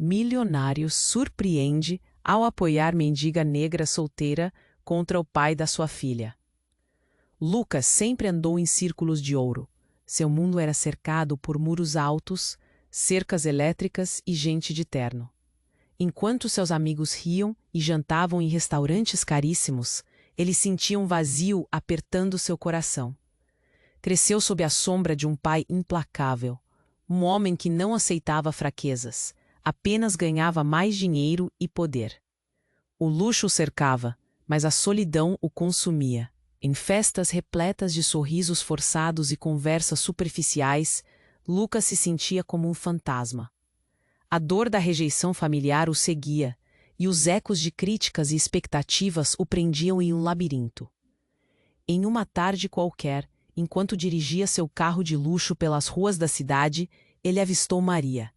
milionário surpreende ao apoiar mendiga negra solteira contra o pai da sua filha. Lucas sempre andou em círculos de ouro. Seu mundo era cercado por muros altos, cercas elétricas e gente de terno. Enquanto seus amigos riam e jantavam em restaurantes caríssimos, ele sentia um vazio apertando seu coração. Cresceu sob a sombra de um pai implacável, um homem que não aceitava fraquezas, apenas ganhava mais dinheiro e poder. O luxo o cercava, mas a solidão o consumia. Em festas repletas de sorrisos forçados e conversas superficiais, Lucas se sentia como um fantasma. A dor da rejeição familiar o seguia, e os ecos de críticas e expectativas o prendiam em um labirinto. Em uma tarde qualquer, enquanto dirigia seu carro de luxo pelas ruas da cidade, ele avistou Maria.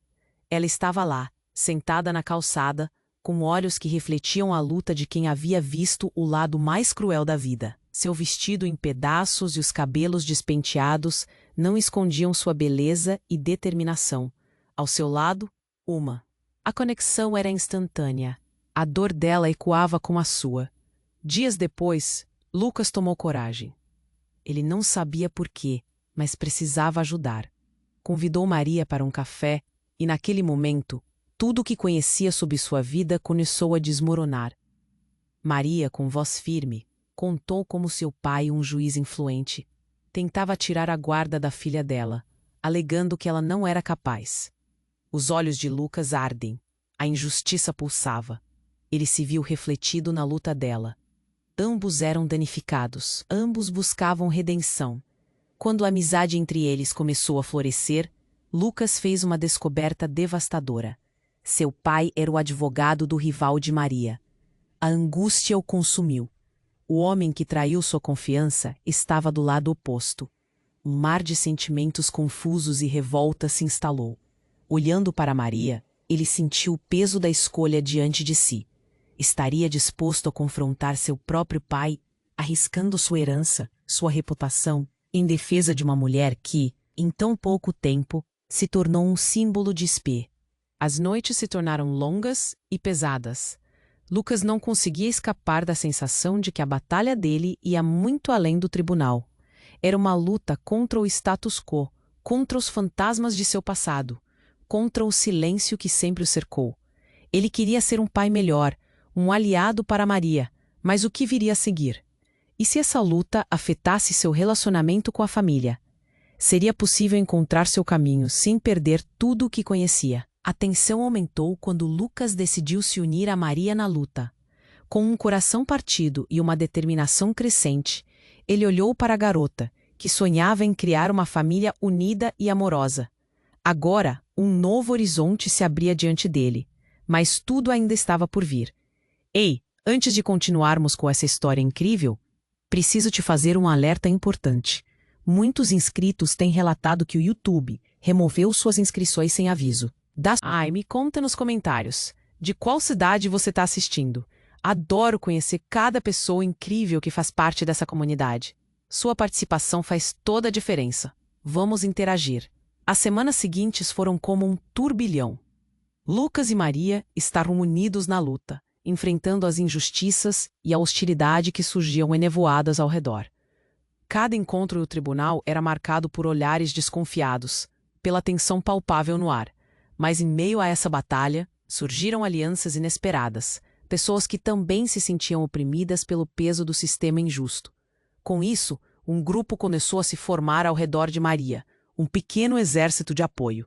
Ela estava lá, sentada na calçada, com olhos que refletiam a luta de quem havia visto o lado mais cruel da vida. Seu vestido em pedaços e os cabelos despenteados não escondiam sua beleza e determinação. Ao seu lado, Uma. A conexão era instantânea. A dor dela ecoava com a sua. Dias depois, Lucas tomou coragem. Ele não sabia por quê, mas precisava ajudar. Convidou Maria para um café e, naquele momento, tudo o que conhecia sobre sua vida começou a desmoronar. Maria, com voz firme, contou como seu pai, um juiz influente, tentava tirar a guarda da filha dela, alegando que ela não era capaz. Os olhos de Lucas ardem. A injustiça pulsava. Ele se viu refletido na luta dela. Ambos eram danificados. Ambos buscavam redenção. Quando a amizade entre eles começou a florescer, Lucas fez uma descoberta devastadora. Seu pai era o advogado do rival de Maria. A angústia o consumiu. O homem que traiu sua confiança estava do lado oposto. Um mar de sentimentos confusos e revolta se instalou. Olhando para Maria, ele sentiu o peso da escolha diante de si. Estaria disposto a confrontar seu próprio pai, arriscando sua herança, sua reputação, em defesa de uma mulher que, em tão pouco tempo, se tornou um símbolo de espé. As noites se tornaram longas e pesadas. Lucas não conseguia escapar da sensação de que a batalha dele ia muito além do tribunal. Era uma luta contra o status quo, contra os fantasmas de seu passado, contra o silêncio que sempre o cercou. Ele queria ser um pai melhor, um aliado para Maria, mas o que viria a seguir? E se essa luta afetasse seu relacionamento com a família? Seria possível encontrar seu caminho sem perder tudo o que conhecia. A tensão aumentou quando Lucas decidiu se unir a Maria na luta. Com um coração partido e uma determinação crescente, ele olhou para a garota, que sonhava em criar uma família unida e amorosa. Agora, um novo horizonte se abria diante dele, mas tudo ainda estava por vir. Ei, antes de continuarmos com essa história incrível, preciso te fazer um alerta importante. Muitos inscritos têm relatado que o YouTube removeu suas inscrições sem aviso. Me conta nos comentários, de qual cidade você está assistindo. Adoro conhecer cada pessoa incrível que faz parte dessa comunidade. Sua participação faz toda a diferença. Vamos interagir. As semanas seguintes foram como um turbilhão. Lucas e Maria estavam unidos na luta, enfrentando as injustiças e a hostilidade que surgiam enevoadas ao redor. Cada encontro no tribunal era marcado por olhares desconfiados, pela tensão palpável no ar. Mas em meio a essa batalha, surgiram alianças inesperadas, pessoas que também se sentiam oprimidas pelo peso do sistema injusto. Com isso, um grupo começou a se formar ao redor de Maria, um pequeno exército de apoio.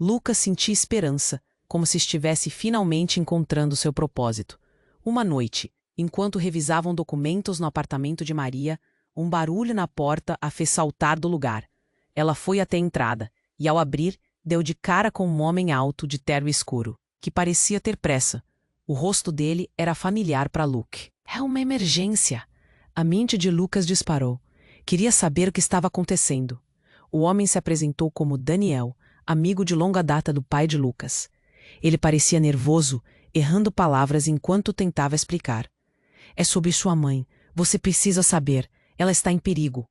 Lucas sentia esperança, como se estivesse finalmente encontrando seu propósito. Uma noite, enquanto revisavam documentos no apartamento de Maria, um barulho na porta a fez saltar do lugar. Ela foi até a entrada, e ao abrir, deu de cara com um homem alto de terno escuro, que parecia ter pressa. O rosto dele era familiar para Luke. É uma emergência! A mente de Lucas disparou. Queria saber o que estava acontecendo. O homem se apresentou como Daniel, amigo de longa data do pai de Lucas. Ele parecia nervoso, errando palavras enquanto tentava explicar. É sobre sua mãe. Você precisa saber. Ela está em perigo.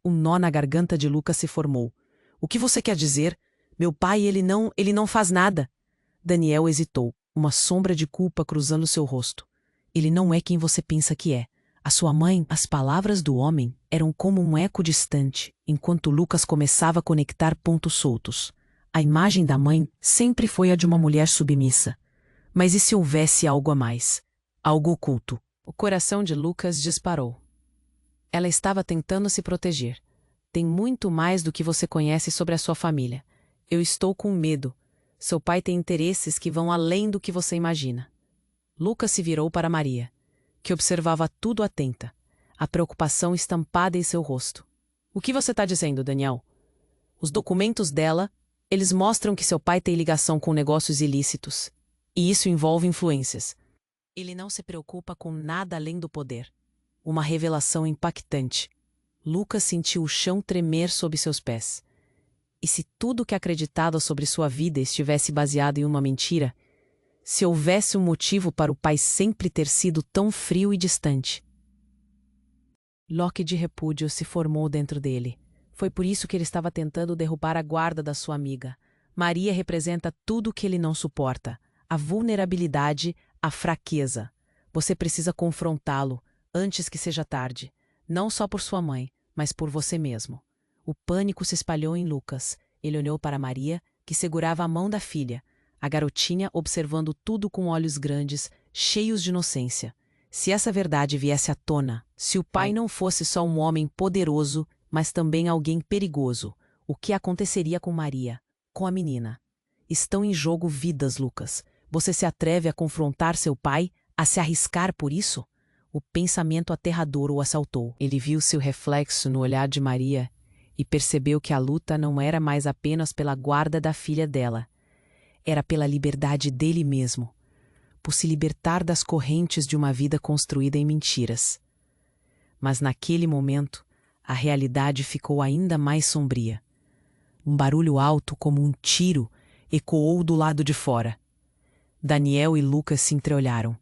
Um nó na garganta de Lucas se formou. O que você quer dizer? Meu pai, ele não faz nada. Daniel hesitou, uma sombra de culpa cruzando seu rosto. Ele não é quem você pensa que é. A sua mãe, as palavras do homem, eram como um eco distante, enquanto Lucas começava a conectar pontos soltos. A imagem da mãe sempre foi a de uma mulher submissa. Mas e se houvesse algo a mais? Algo oculto? O coração de Lucas disparou. Ela estava tentando se proteger. Tem muito mais do que você conhece sobre a sua família. Eu estou com medo. Seu pai tem interesses que vão além do que você imagina. Lucas se virou para Maria, que observava tudo atenta, a preocupação estampada em seu rosto. O que você está dizendo, Daniel? Os documentos dela, eles mostram que seu pai tem ligação com negócios ilícitos. E isso envolve influências. Ele não se preocupa com nada além do poder. Uma revelação impactante. Lucas sentiu o chão tremer sob seus pés. E se tudo que acreditava sobre sua vida estivesse baseado em uma mentira? Se houvesse um motivo para o pai sempre ter sido tão frio e distante? Loque de repúdio se formou dentro dele. Foi por isso que ele estava tentando derrubar a guarda da sua amiga. Maria representa tudo o que ele não suporta. A vulnerabilidade, a fraqueza. Você precisa confrontá-lo antes que seja tarde. Não só por sua mãe, mas por você mesmo. O pânico se espalhou em Lucas. Ele olhou para Maria, que segurava a mão da filha. A garotinha observando tudo com olhos grandes, cheios de inocência. Se essa verdade viesse à tona, se o pai não fosse só um homem poderoso, mas também alguém perigoso, o que aconteceria com Maria, com a menina? Estão em jogo vidas, Lucas. Você se atreve a confrontar seu pai, a se arriscar por isso? O pensamento aterrador o assaltou. Ele viu seu reflexo no olhar de Maria e percebeu que a luta não era mais apenas pela guarda da filha dela. Era pela liberdade dele mesmo, por se libertar das correntes de uma vida construída em mentiras. Mas naquele momento, a realidade ficou ainda mais sombria. Um barulho alto como um tiro ecoou do lado de fora. Daniel e Lucas se entreolharam,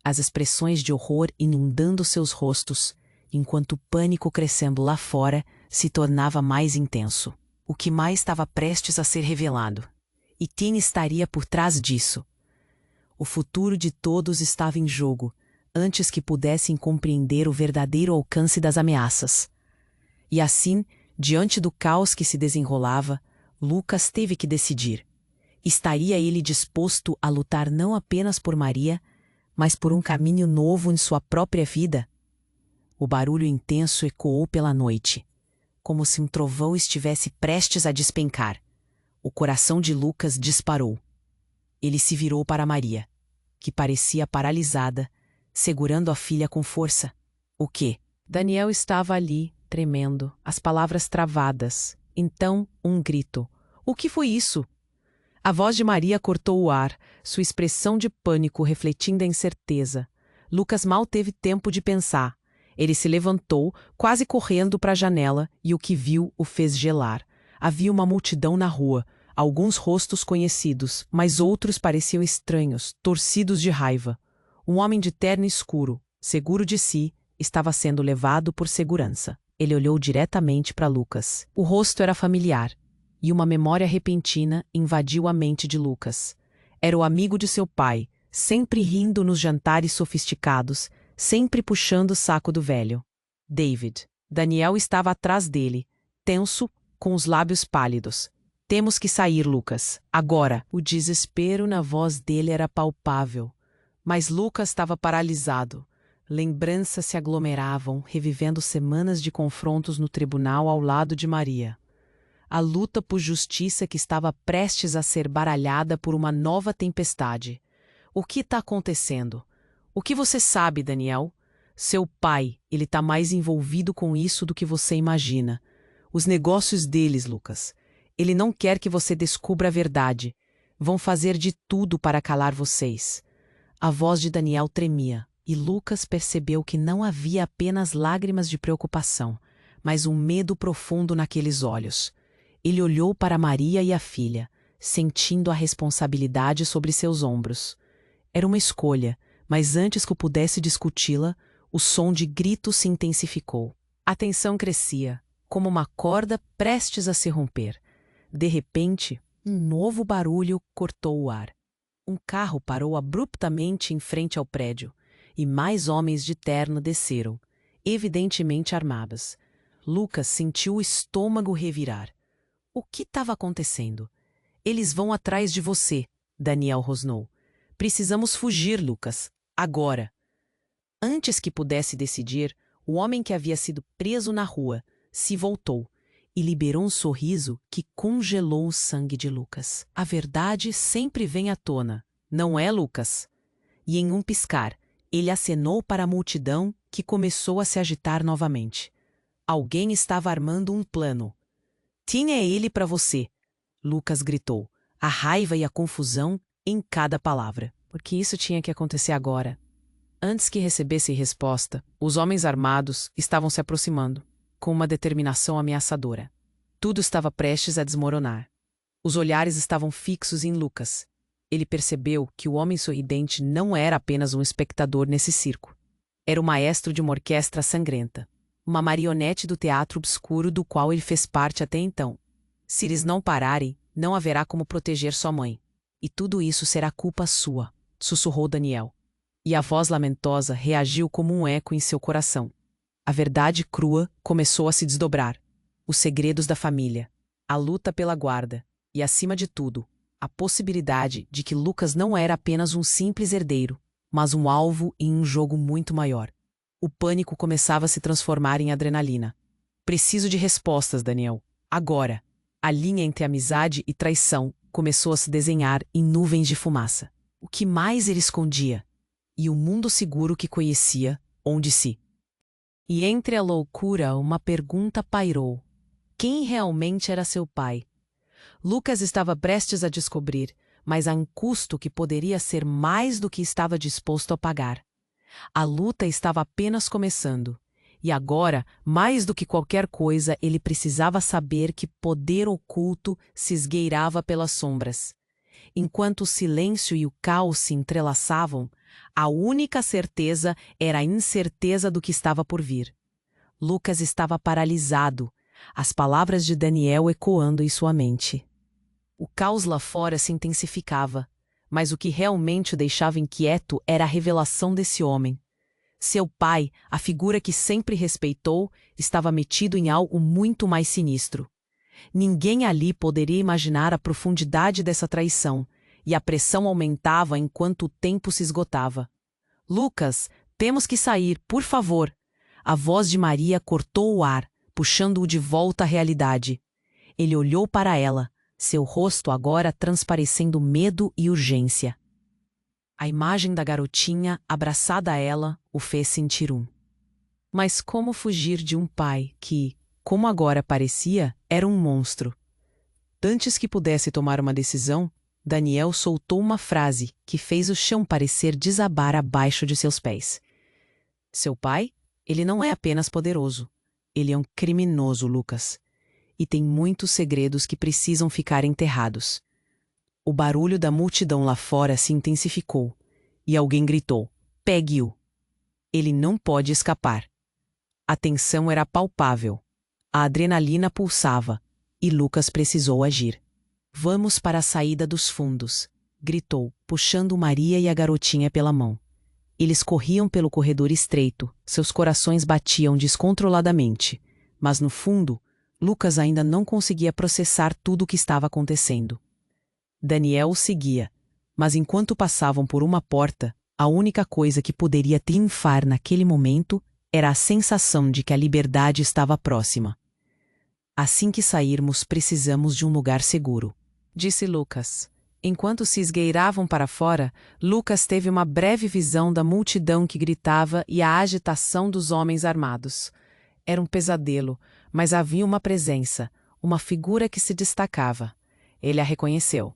as expressões de horror inundando seus rostos, enquanto o pânico crescendo lá fora se tornava mais intenso. O que mais estava prestes a ser revelado? E quem estaria por trás disso? O futuro de todos estava em jogo, antes que pudessem compreender o verdadeiro alcance das ameaças. E assim, diante do caos que se desenrolava, Lucas teve que decidir. Estaria ele disposto a lutar não apenas por Maria, mas por um caminho novo em sua própria vida? O barulho intenso ecoou pela noite, como se um trovão estivesse prestes a despencar. O coração de Lucas disparou. Ele se virou para Maria, que parecia paralisada, segurando a filha com força. O quê? Daniel estava ali, tremendo, as palavras travadas. Então, um grito. O que foi isso? A voz de Maria cortou o ar, sua expressão de pânico refletindo a incerteza. Lucas mal teve tempo de pensar. Ele se levantou, quase correndo para a janela, e o que viu o fez gelar. Havia uma multidão na rua, alguns rostos conhecidos, mas outros pareciam estranhos, torcidos de raiva. Um homem de terno escuro, seguro de si, estava sendo levado por segurança. Ele olhou diretamente para Lucas. O rosto era familiar, e uma memória repentina invadiu a mente de Lucas. Era o amigo de seu pai, sempre rindo nos jantares sofisticados, sempre puxando o saco do velho. David. Daniel estava atrás dele, tenso, com os lábios pálidos. Temos que sair, Lucas. Agora. O desespero na voz dele era palpável. Mas Lucas estava paralisado. Lembranças se aglomeravam, revivendo semanas de confrontos no tribunal ao lado de Maria. A luta por justiça que estava prestes a ser baralhada por uma nova tempestade. O que está acontecendo? O que você sabe, Daniel? Seu pai, ele está mais envolvido com isso do que você imagina. Os negócios deles, Lucas. Ele não quer que você descubra a verdade. Vão fazer de tudo para calar vocês. A voz de Daniel tremia, e Lucas percebeu que não havia apenas lágrimas de preocupação, mas um medo profundo naqueles olhos. Ele olhou para Maria e a filha, sentindo a responsabilidade sobre seus ombros. Era uma escolha, mas antes que eu pudesse discuti-la, o som de gritos se intensificou. A tensão crescia, como uma corda prestes a se romper. De repente, um novo barulho cortou o ar. Um carro parou abruptamente em frente ao prédio, e mais homens de terno desceram, evidentemente armados. Lucas sentiu o estômago revirar. O que estava acontecendo? Eles vão atrás de você, Daniel rosnou. Precisamos fugir, Lucas. Agora. Antes que pudesse decidir, o homem que havia sido preso na rua se voltou e liberou um sorriso que congelou o sangue de Lucas. A verdade sempre vem à tona, não é, Lucas? E em um piscar, ele acenou para a multidão que começou a se agitar novamente. Alguém estava armando um plano. Tinha ele para você, Lucas gritou, a raiva e a confusão em cada palavra. Porque isso tinha que acontecer agora. Antes que recebesse resposta, os homens armados estavam se aproximando, com uma determinação ameaçadora. Tudo estava prestes a desmoronar. Os olhares estavam fixos em Lucas. Ele percebeu que o homem sorridente não era apenas um espectador nesse circo. Era o maestro de uma orquestra sangrenta, uma marionete do teatro obscuro do qual ele fez parte até então. Se eles não pararem, não haverá como proteger sua mãe. E tudo isso será culpa sua, sussurrou Daniel. E a voz lamentosa reagiu como um eco em seu coração. A verdade crua começou a se desdobrar. Os segredos da família, a luta pela guarda e, acima de tudo, a possibilidade de que Lucas não era apenas um simples herdeiro, mas um alvo em um jogo muito maior. O pânico começava a se transformar em adrenalina. Preciso de respostas, Daniel. Agora. A linha entre amizade e traição começou a se desenhar em nuvens de fumaça. O que mais ele escondia? E o mundo seguro que conhecia, onde se. E entre a loucura, uma pergunta pairou. Quem realmente era seu pai? Lucas estava prestes a descobrir, mas a um custo que poderia ser mais do que estava disposto a pagar. A luta estava apenas começando, e agora, mais do que qualquer coisa, ele precisava saber que poder oculto se esgueirava pelas sombras. Enquanto o silêncio e o caos se entrelaçavam, a única certeza era a incerteza do que estava por vir. Lucas estava paralisado, as palavras de Daniel ecoando em sua mente. O caos lá fora se intensificava, mas o que realmente o deixava inquieto era a revelação desse homem. Seu pai, a figura que sempre respeitou, estava metido em algo muito mais sinistro. Ninguém ali poderia imaginar a profundidade dessa traição, e a pressão aumentava enquanto o tempo se esgotava. Lucas, temos que sair, por favor. A voz de Maria cortou o ar, puxando-o de volta à realidade. Ele olhou para ela, seu rosto agora transparecendo medo e urgência. A imagem da garotinha, abraçada a ela, o fez sentir Mas como fugir de um pai que, como agora parecia, era um monstro? Antes que pudesse tomar uma decisão, Daniel soltou uma frase que fez o chão parecer desabar abaixo de seus pés. Seu pai? Ele não é apenas poderoso. Ele é um criminoso, Lucas. E tem muitos segredos que precisam ficar enterrados. O barulho da multidão lá fora se intensificou, e alguém gritou, pegue-o. Ele não pode escapar. A tensão era palpável. A adrenalina pulsava, e Lucas precisou agir. Vamos para a saída dos fundos, gritou, puxando Maria e a garotinha pela mão. Eles corriam pelo corredor estreito, seus corações batiam descontroladamente, mas no fundo, Lucas ainda não conseguia processar tudo o que estava acontecendo. Daniel o seguia, mas enquanto passavam por uma porta, a única coisa que poderia triunfar naquele momento era a sensação de que a liberdade estava próxima. Assim que sairmos, precisamos de um lugar seguro, disse Lucas. Enquanto se esgueiravam para fora, Lucas teve uma breve visão da multidão que gritava e a agitação dos homens armados. Era um pesadelo, mas havia uma presença, uma figura que se destacava. Ele a reconheceu.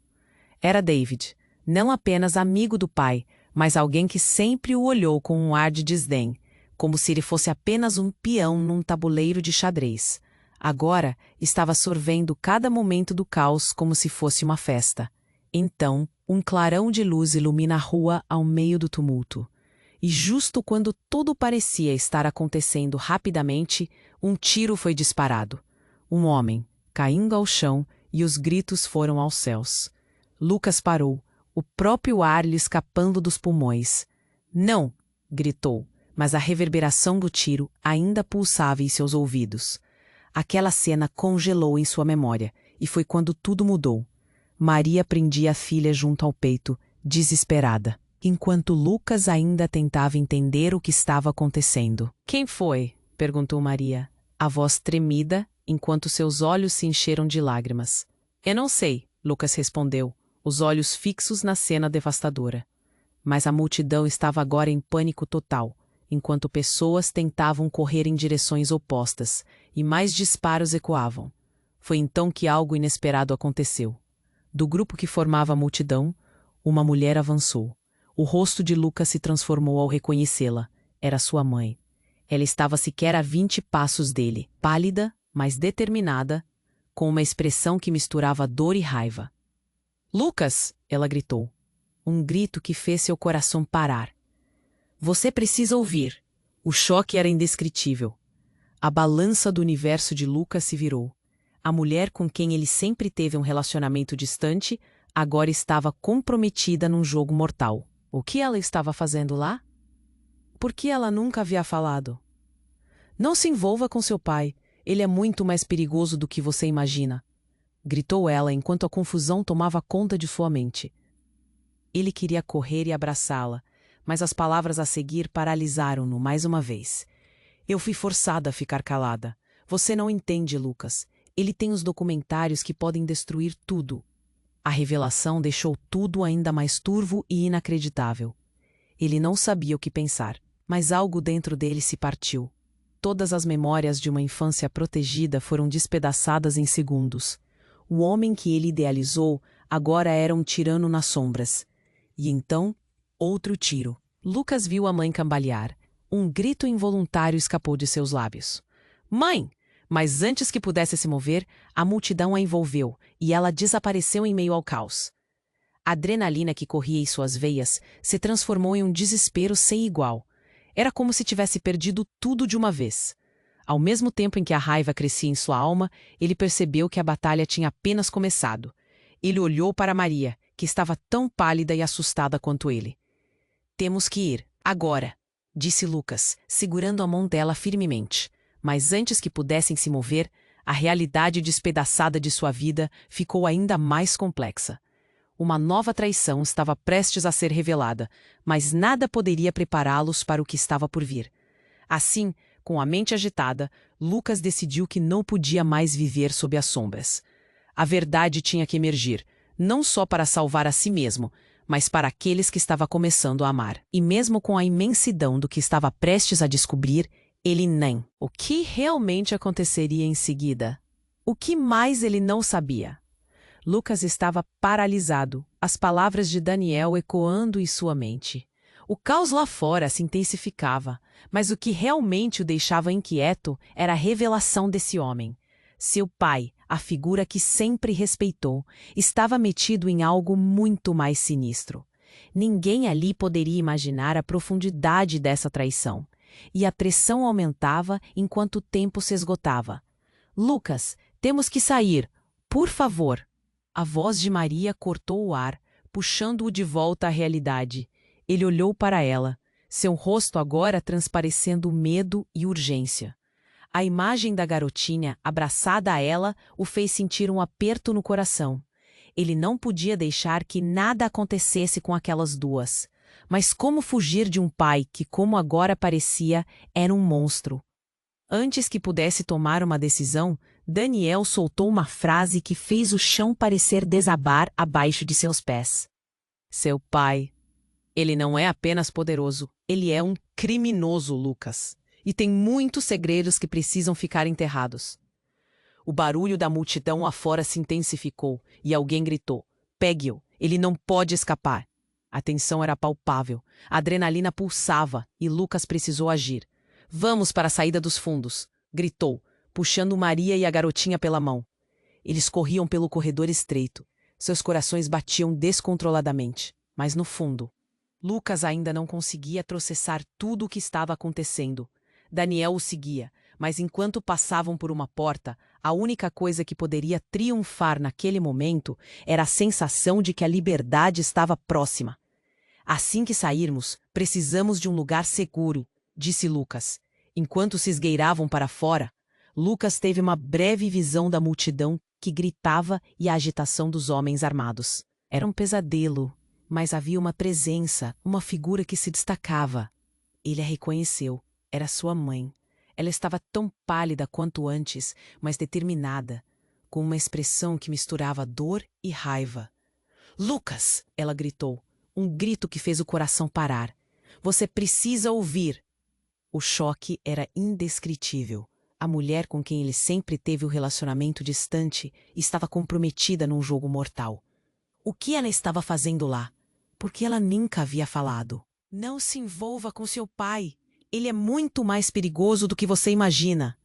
Era David, não apenas amigo do pai, mas alguém que sempre o olhou com um ar de desdém, como se ele fosse apenas um peão num tabuleiro de xadrez. Agora estava sorvendo cada momento do caos como se fosse uma festa. Então, um clarão de luz ilumina a rua ao meio do tumulto. E justo quando tudo parecia estar acontecendo rapidamente, um tiro foi disparado. Um homem, caindo ao chão, e os gritos foram aos céus. Lucas parou, o próprio ar lhe escapando dos pulmões. Não! Gritou, mas a reverberação do tiro ainda pulsava em seus ouvidos. Aquela cena congelou em sua memória, e foi quando tudo mudou. Maria prendia a filha junto ao peito, desesperada, enquanto Lucas ainda tentava entender o que estava acontecendo. Quem foi? Perguntou Maria, a voz tremida, enquanto seus olhos se encheram de lágrimas. Eu não sei, Lucas respondeu, os olhos fixos na cena devastadora. Mas a multidão estava agora em pânico total, enquanto pessoas tentavam correr em direções opostas, e mais disparos ecoavam. Foi então que algo inesperado aconteceu. Do grupo que formava a multidão, uma mulher avançou. O rosto de Lucas se transformou ao reconhecê-la. Era sua mãe. Ela estava sequer a 20 passos dele, pálida, mas determinada, com uma expressão que misturava dor e raiva. "Lucas!" ela gritou. Um grito que fez seu coração parar. "Você precisa ouvir." O choque era indescritível. A balança do universo de Lucas se virou. A mulher com quem ele sempre teve um relacionamento distante agora estava comprometida num jogo mortal. O que ela estava fazendo lá? Por que ela nunca havia falado? "Não se envolva com seu pai. Ele é muito mais perigoso do que você imagina", gritou ela enquanto a confusão tomava conta de sua mente. Ele queria correr e abraçá-la, mas as palavras a seguir paralisaram-no mais uma vez. "Eu fui forçada a ficar calada. Você não entende, Lucas. Ele tem os documentários que podem destruir tudo." A revelação deixou tudo ainda mais turvo e inacreditável. Ele não sabia o que pensar, mas algo dentro dele se partiu. Todas as memórias de uma infância protegida foram despedaçadas em segundos. O homem que ele idealizou agora era um tirano nas sombras. E então, outro tiro. Lucas viu a mãe cambalear. Um grito involuntário escapou de seus lábios. "Mãe!" Mas antes que pudesse se mover, a multidão a envolveu e ela desapareceu em meio ao caos. A adrenalina que corria em suas veias se transformou em um desespero sem igual. Era como se tivesse perdido tudo de uma vez. Ao mesmo tempo em que a raiva crescia em sua alma, ele percebeu que a batalha tinha apenas começado. Ele olhou para Maria, que estava tão pálida e assustada quanto ele. "Temos que ir, agora", disse Lucas, segurando a mão dela firmemente. Mas antes que pudessem se mover, a realidade despedaçada de sua vida ficou ainda mais complexa. Uma nova traição estava prestes a ser revelada, mas nada poderia prepará-los para o que estava por vir. Assim, com a mente agitada, Lucas decidiu que não podia mais viver sob as sombras. A verdade tinha que emergir, não só para salvar a si mesmo, mas para aqueles que estava começando a amar. E mesmo com a imensidão do que estava prestes a descobrir, ele nem. O que realmente aconteceria em seguida? O que mais ele não sabia? Lucas estava paralisado, as palavras de Daniel ecoando em sua mente. O caos lá fora se intensificava, mas o que realmente o deixava inquieto era a revelação desse homem. Seu pai, a figura que sempre respeitou, estava metido em algo muito mais sinistro. Ninguém ali poderia imaginar a profundidade dessa traição. E a pressão aumentava enquanto o tempo se esgotava. "Lucas, temos que sair. Por favor." A voz de Maria cortou o ar, puxando-o de volta à realidade. Ele olhou para ela, seu rosto agora transparecendo medo e urgência. A imagem da garotinha, abraçada a ela, o fez sentir um aperto no coração. Ele não podia deixar que nada acontecesse com aquelas duas. Mas como fugir de um pai que, como agora parecia, era um monstro? Antes que pudesse tomar uma decisão, Daniel soltou uma frase que fez o chão parecer desabar abaixo de seus pés. "Seu pai. Ele não é apenas poderoso, ele é um criminoso, Lucas. E tem muitos segredos que precisam ficar enterrados." O barulho da multidão afora se intensificou e alguém gritou: "Pegue-o, ele não pode escapar." A tensão era palpável, a adrenalina pulsava e Lucas precisou agir. "Vamos para a saída dos fundos", gritou, puxando Maria e a garotinha pela mão. Eles corriam pelo corredor estreito. Seus corações batiam descontroladamente, mas no fundo, Lucas ainda não conseguia processar tudo o que estava acontecendo. Daniel o seguia, mas enquanto passavam por uma porta, A única coisa que poderia triunfar naquele momento era a sensação de que a liberdade estava próxima. Assim que sairmos, precisamos de um lugar seguro, disse Lucas. Enquanto se esgueiravam para fora, Lucas teve uma breve visão da multidão que gritava e a agitação dos homens armados. Era um pesadelo, mas havia uma presença, uma figura que se destacava. Ele a reconheceu. Era sua mãe. Ela estava tão pálida quanto antes, mas determinada, com uma expressão que misturava dor e raiva. "Lucas!" ela gritou, um grito que fez o coração parar. "Você precisa ouvir!" O choque era indescritível. A mulher com quem ele sempre teve o relacionamento distante estava comprometida num jogo mortal. O que ela estava fazendo lá? Por que ela nunca havia falado? "Não se envolva com seu pai. Ele é muito mais perigoso do que você imagina",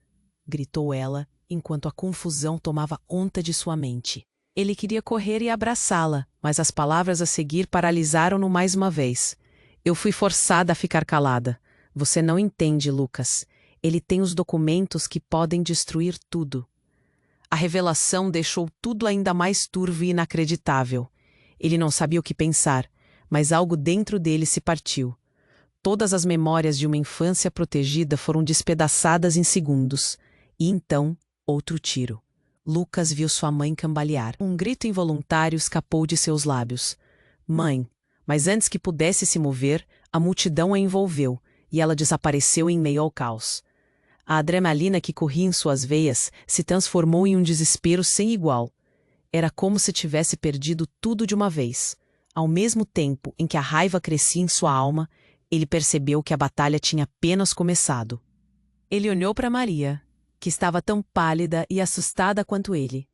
gritou ela, enquanto a confusão tomava conta de sua mente. Ele queria correr e abraçá-la, mas as palavras a seguir paralisaram-no mais uma vez. "Eu fui forçada a ficar calada. Você não entende, Lucas. Ele tem os documentos que podem destruir tudo." A revelação deixou tudo ainda mais turvo e inacreditável. Ele não sabia o que pensar, mas algo dentro dele se partiu. Todas as memórias de uma infância protegida foram despedaçadas em segundos. E então, outro tiro. Lucas viu sua mãe cambalear. Um grito involuntário escapou de seus lábios. "Mãe!" Mas antes que pudesse se mover, a multidão a envolveu, e ela desapareceu em meio ao caos. A adrenalina que corria em suas veias se transformou em um desespero sem igual. Era como se tivesse perdido tudo de uma vez. Ao mesmo tempo em que a raiva crescia em sua alma, ele percebeu que a batalha tinha apenas começado. Ele olhou para Maria, que estava tão pálida e assustada quanto ele.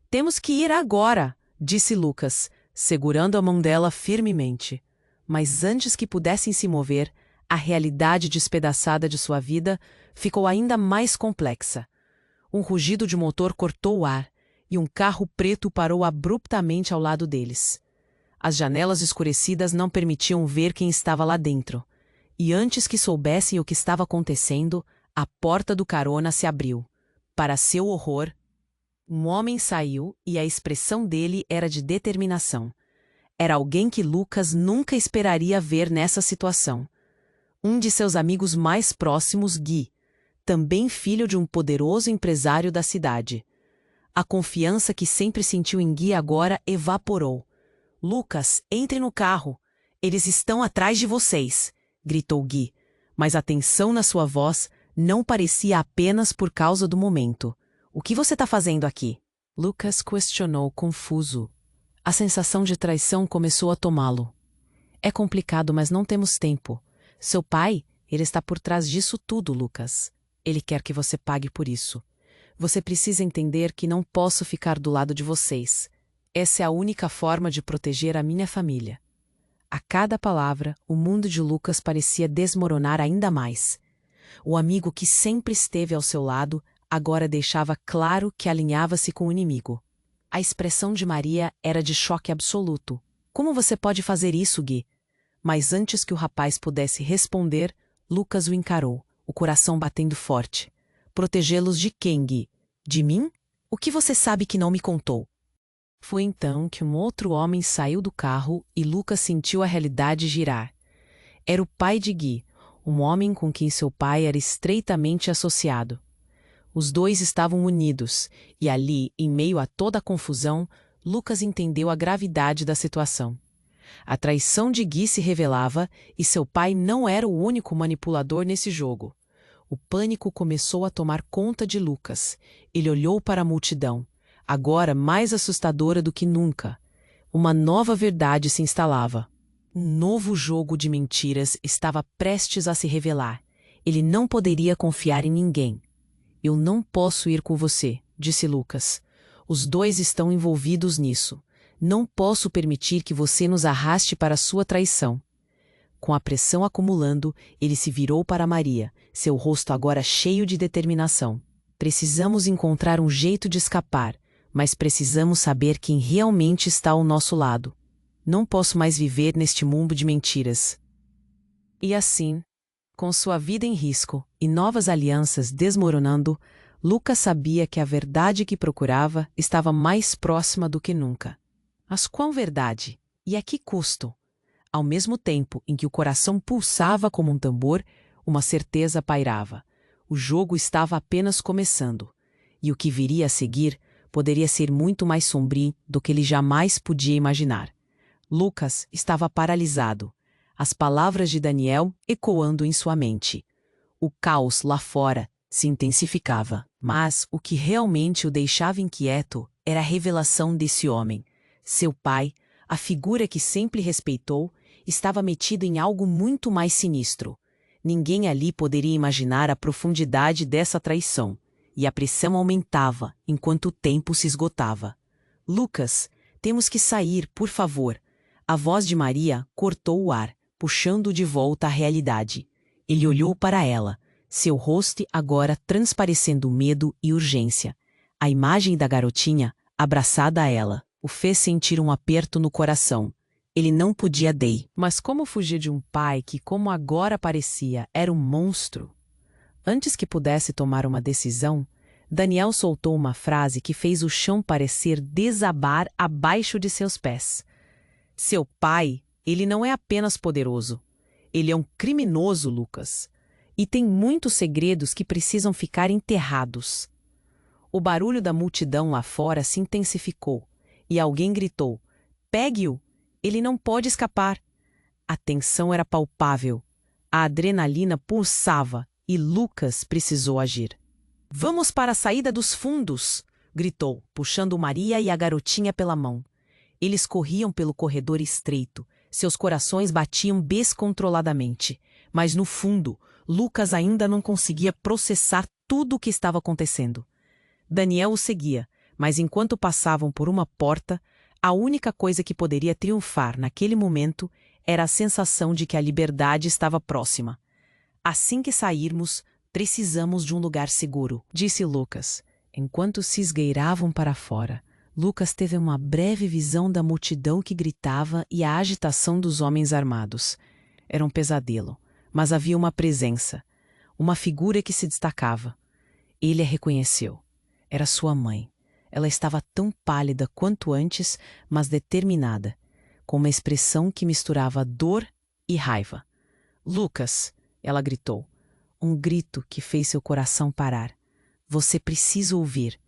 "Temos que ir agora", disse Lucas, segurando a mão dela firmemente. Mas antes que pudessem se mover, a realidade despedaçada de sua vida ficou ainda mais complexa. Um rugido de motor cortou o ar, e um carro preto parou abruptamente ao lado deles. As janelas escurecidas não permitiam ver quem estava lá dentro. E antes que soubessem o que estava acontecendo, a porta do carona se abriu. Para seu horror, um homem saiu e a expressão dele era de determinação. Era alguém que Lucas nunca esperaria ver nessa situação. Um de seus amigos mais próximos, Gui, também filho de um poderoso empresário da cidade. A confiança que sempre sentiu em Gui agora evaporou. "Lucas, entre no carro. Eles estão atrás de vocês", gritou Gui, mas a tensão na sua voz não parecia apenas por causa do momento. "O que você está fazendo aqui?" Lucas questionou, confuso. A sensação de traição começou a tomá-lo. "É complicado, mas não temos tempo. Seu pai, ele está por trás disso tudo, Lucas. Ele quer que você pague por isso. Você precisa entender que não posso ficar do lado de vocês. Essa é a única forma de proteger a minha família." A cada palavra, o mundo de Lucas parecia desmoronar ainda mais. O amigo que sempre esteve ao seu lado agora deixava claro que alinhava-se com o inimigo. A expressão de Maria era de choque absoluto. "Como você pode fazer isso, Gui?" Mas antes que o rapaz pudesse responder, Lucas o encarou, o coração batendo forte. "Protegê-los de quem, Gui? De mim? O que você sabe que não me contou?" Foi então que um outro homem saiu do carro e Lucas sentiu a realidade girar. Era o pai de Gui, um homem com quem seu pai era estreitamente associado. Os dois estavam unidos, e ali, em meio a toda a confusão, Lucas entendeu a gravidade da situação. A traição de Gui se revelava e seu pai não era o único manipulador nesse jogo. O pânico começou a tomar conta de Lucas. Ele olhou para a multidão, agora mais assustadora do que nunca. Uma nova verdade se instalava. Um novo jogo de mentiras estava prestes a se revelar. Ele não poderia confiar em ninguém. "Eu não posso ir com você", disse Lucas. "Os dois estão envolvidos nisso. Não posso permitir que você nos arraste para sua traição." Com a pressão acumulando, ele se virou para Maria, seu rosto agora cheio de determinação. "Precisamos encontrar um jeito de escapar, mas precisamos saber quem realmente está ao nosso lado. Não posso mais viver neste mundo de mentiras." E assim, com sua vida em risco e novas alianças desmoronando, Lucas sabia que a verdade que procurava estava mais próxima do que nunca. Mas qual verdade? E a que custo? Ao mesmo tempo em que o coração pulsava como um tambor, uma certeza pairava. O jogo estava apenas começando. E o que viria a seguir poderia ser muito mais sombrio do que ele jamais podia imaginar. Lucas estava paralisado, as palavras de Daniel ecoando em sua mente. O caos lá fora se intensificava, mas o que realmente o deixava inquieto era a revelação desse homem. Seu pai, a figura que sempre respeitou, estava metido em algo muito mais sinistro. Ninguém ali poderia imaginar a profundidade dessa traição, e a pressão aumentava enquanto o tempo se esgotava. Lucas, temos que sair, por favor. A voz de Maria cortou o ar, puxando-o de volta à realidade. Ele olhou para ela, seu rosto agora transparecendo medo e urgência. A imagem da garotinha, abraçada a ela, o fez sentir um aperto no coração. Ele não podia dei. Mas como fugir de um pai que, como agora parecia, era um monstro? Antes que pudesse tomar uma decisão, Daniel soltou uma frase que fez o chão parecer desabar abaixo de seus pés. Seu pai, ele não é apenas poderoso. Ele é um criminoso, Lucas. E tem muitos segredos que precisam ficar enterrados. O barulho da multidão lá fora se intensificou, e alguém gritou: "Pegue-o! Ele não pode escapar!" A tensão era palpável. A adrenalina pulsava, e Lucas precisou agir. "Vamos para a saída dos fundos!" gritou, puxando Maria e a garotinha pela mão. Eles corriam pelo corredor estreito. Seus corações batiam descontroladamente. Mas no fundo, Lucas ainda não conseguia processar tudo o que estava acontecendo. Daniel o seguia, mas enquanto passavam por uma porta, a única coisa que poderia triunfar naquele momento era a sensação de que a liberdade estava próxima. "Assim que sairmos, precisamos de um lugar seguro", disse Lucas. Enquanto se esgueiravam para fora, Lucas teve uma breve visão da multidão que gritava e a agitação dos homens armados. Era um pesadelo, mas havia uma presença, uma figura que se destacava. Ele a reconheceu. Era sua mãe. Ela estava tão pálida quanto antes, mas determinada, com uma expressão que misturava dor e raiva. "Lucas!" ela gritou. Um grito que fez seu coração parar. "Você precisa ouvir."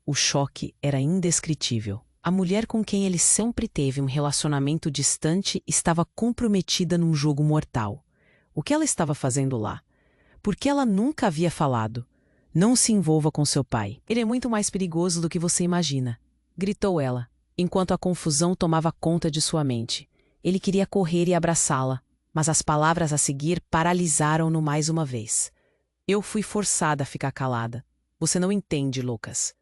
O choque era indescritível. A mulher com quem ele sempre teve um relacionamento distante estava comprometida num jogo mortal. O que ela estava fazendo lá? Por que ela nunca havia falado? "Não se envolva com seu pai. Ele é muito mais perigoso do que você imagina", gritou ela, enquanto a confusão tomava conta de sua mente. Ele queria correr e abraçá-la, mas as palavras a seguir paralisaram-no mais uma vez. "Eu fui forçada a ficar calada. Você não entende, Lucas.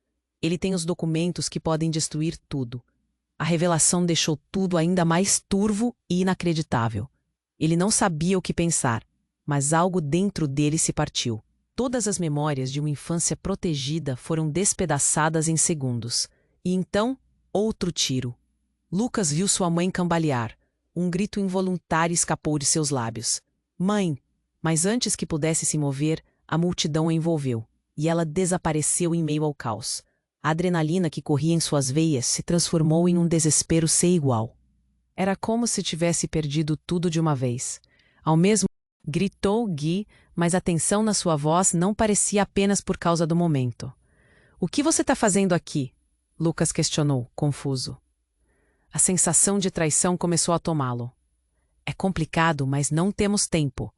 Ele tem os documentos que podem destruir tudo." A revelação deixou tudo ainda mais turvo e inacreditável. Ele não sabia o que pensar, mas algo dentro dele se partiu. Todas as memórias de uma infância protegida foram despedaçadas em segundos. E então, outro tiro. Lucas viu sua mãe cambalear. Um grito involuntário escapou de seus lábios. "Mãe!" Mas antes que pudesse se mover, a multidão a envolveu, e ela desapareceu em meio ao caos. A adrenalina que corria em suas veias se transformou em um desespero sem igual. Era como se tivesse perdido tudo de uma vez. Ao mesmo gritou Gui, mas a tensão na sua voz não parecia apenas por causa do momento. "O que você está fazendo aqui?" Lucas questionou, confuso. A sensação de traição começou a tomá-lo. "É complicado, mas não temos tempo.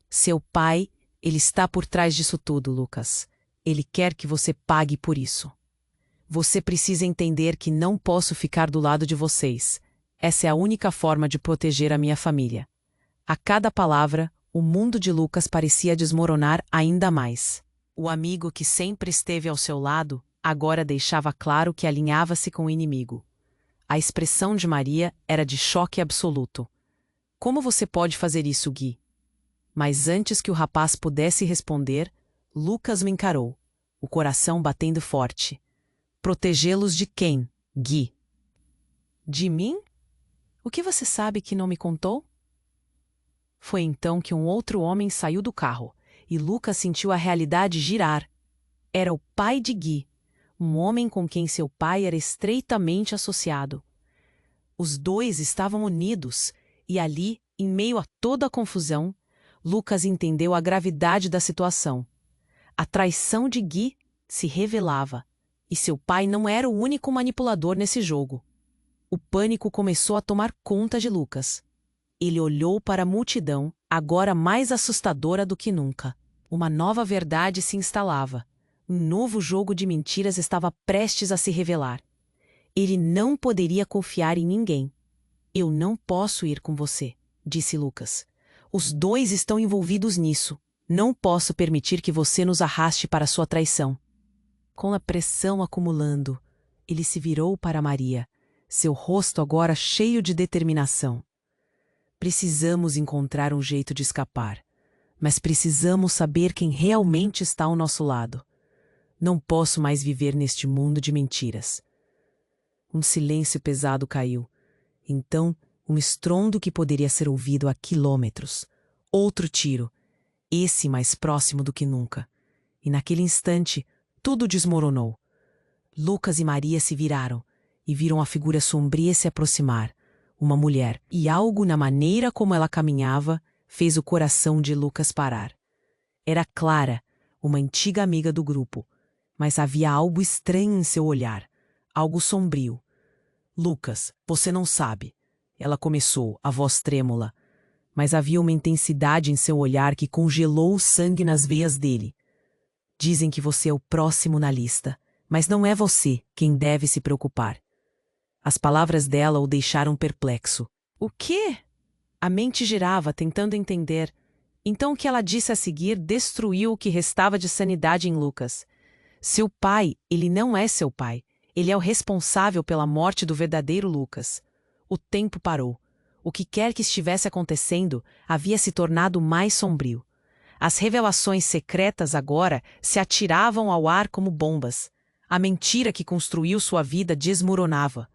Seu pai, ele está por trás disso tudo, Lucas. Ele quer que você pague por isso. Você precisa entender que não posso ficar do lado de vocês. Essa é a única forma de proteger a minha família." A cada palavra, o mundo de Lucas parecia desmoronar ainda mais. O amigo que sempre esteve ao seu lado, agora deixava claro que alinhava-se com o inimigo. A expressão de Maria era de choque absoluto. "Como você pode fazer isso, Gui?" Mas antes que o rapaz pudesse responder, Lucas me encarou, o coração batendo forte. "Protegê-los de quem, Gui?" "De mim? O que você sabe que não me contou?" Foi então que um outro homem saiu do carro, e Lucas sentiu a realidade girar. Era o pai de Gui, um homem com quem seu pai era estreitamente associado. Os dois estavam unidos, e ali, em meio a toda a confusão, Lucas entendeu a gravidade da situação. A traição de Gui se revelava, e seu pai não era o único manipulador nesse jogo. O pânico começou a tomar conta de Lucas. Ele olhou para a multidão, agora mais assustadora do que nunca. Uma nova verdade se instalava. Um novo jogo de mentiras estava prestes a se revelar. Ele não poderia confiar em ninguém. Eu não posso ir com você, disse Lucas. Os dois estão envolvidos nisso. Não posso permitir que você nos arraste para sua traição. Com a pressão acumulando, ele se virou para Maria, seu rosto agora cheio de determinação. Precisamos encontrar um jeito de escapar, mas precisamos saber quem realmente está ao nosso lado. Não posso mais viver neste mundo de mentiras. Um silêncio pesado caiu. Então, um estrondo que poderia ser ouvido a quilômetros. Outro tiro, esse mais próximo do que nunca. E naquele instante, tudo desmoronou. Lucas e Maria se viraram e viram a figura sombria se aproximar. Uma mulher, e algo na maneira como ela caminhava fez o coração de Lucas parar. Era Clara, uma antiga amiga do grupo, mas havia algo estranho em seu olhar, algo sombrio. Lucas, você não sabe. Ela começou, a voz trêmula, mas havia uma intensidade em seu olhar que congelou o sangue nas veias dele. Dizem que você é o próximo na lista, mas não é você quem deve se preocupar. As palavras dela o deixaram perplexo. O quê? A mente girava, tentando entender. Então o que ela disse a seguir destruiu o que restava de sanidade em Lucas. Seu pai, ele não é seu pai. Ele é o responsável pela morte do verdadeiro Lucas. O tempo parou. O que quer que estivesse acontecendo havia se tornado mais sombrio. As revelações secretas agora se atiravam ao ar como bombas. A mentira que construiu sua vida desmoronava.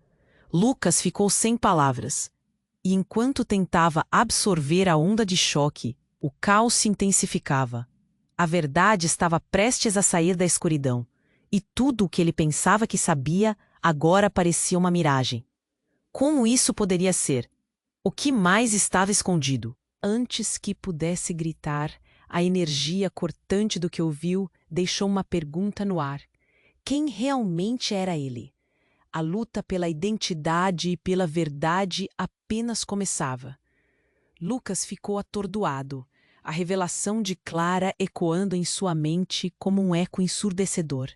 Lucas ficou sem palavras. E enquanto tentava absorver a onda de choque, o caos se intensificava. A verdade estava prestes a sair da escuridão. E tudo o que ele pensava que sabia agora parecia uma miragem. Como isso poderia ser? O que mais estava escondido? Antes que pudesse gritar, a energia cortante do que ouviu deixou uma pergunta no ar. Quem realmente era ele? A luta pela identidade e pela verdade apenas começava. Lucas ficou atordoado, a revelação de Clara ecoando em sua mente como um eco ensurdecedor.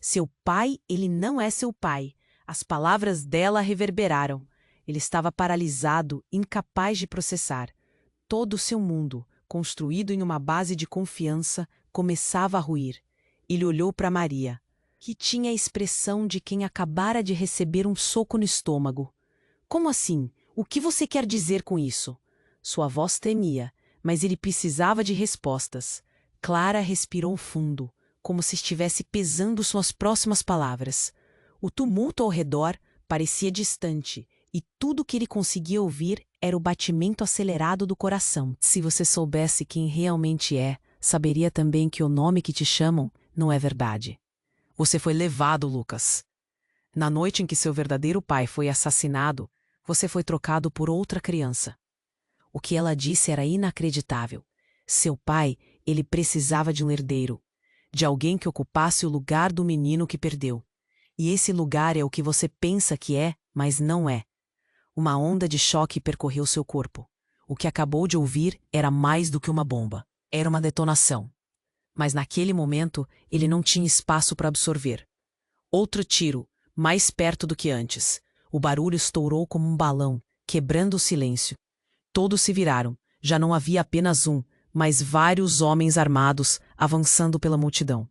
Seu pai, ele não é seu pai. As palavras dela reverberaram. Ele estava paralisado, incapaz de processar. Todo o seu mundo, construído em uma base de confiança, começava a ruir. Ele olhou para Maria, que tinha a expressão de quem acabara de receber um soco no estômago. Como assim? O que você quer dizer com isso? Sua voz tremia, mas ele precisava de respostas. Clara respirou fundo, como se estivesse pesando suas próximas palavras. O tumulto ao redor parecia distante, e tudo o que ele conseguia ouvir era o batimento acelerado do coração. Se você soubesse quem realmente é, saberia também que o nome que te chamam não é verdade. Você foi levado, Lucas. Na noite em que seu verdadeiro pai foi assassinado, você foi trocado por outra criança. O que ela disse era inacreditável. Seu pai, ele precisava de um herdeiro, de alguém que ocupasse o lugar do menino que perdeu. E esse lugar é o que você pensa que é, mas não é. Uma onda de choque percorreu seu corpo. O que acabou de ouvir era mais do que uma bomba. Era uma detonação. Mas naquele momento, ele não tinha espaço para absorver. Outro tiro, mais perto do que antes. O barulho estourou como um balão, quebrando o silêncio. Todos se viraram. Já não havia apenas um, mas vários homens armados avançando pela multidão.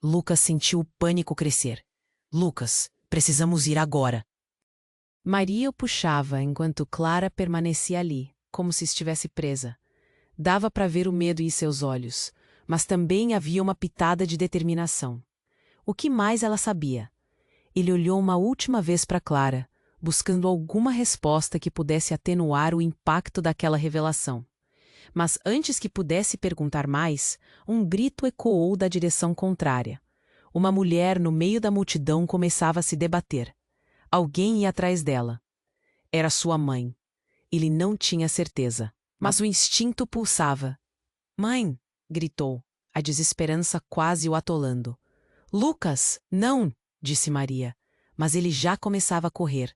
Lucas sentiu o pânico crescer. Lucas, precisamos ir agora. Maria o puxava enquanto Clara permanecia ali, como se estivesse presa. Dava para ver o medo em seus olhos, mas também havia uma pitada de determinação. O que mais ela sabia? Ele olhou uma última vez para Clara, buscando alguma resposta que pudesse atenuar o impacto daquela revelação. Mas antes que pudesse perguntar mais, um grito ecoou da direção contrária. Uma mulher no meio da multidão começava a se debater. Alguém ia atrás dela. Era sua mãe. Ele não tinha certeza, mas o instinto pulsava. "Mãe!" gritou, a desesperança quase o atolando. "Lucas, não!" disse Maria, mas ele já começava a correr.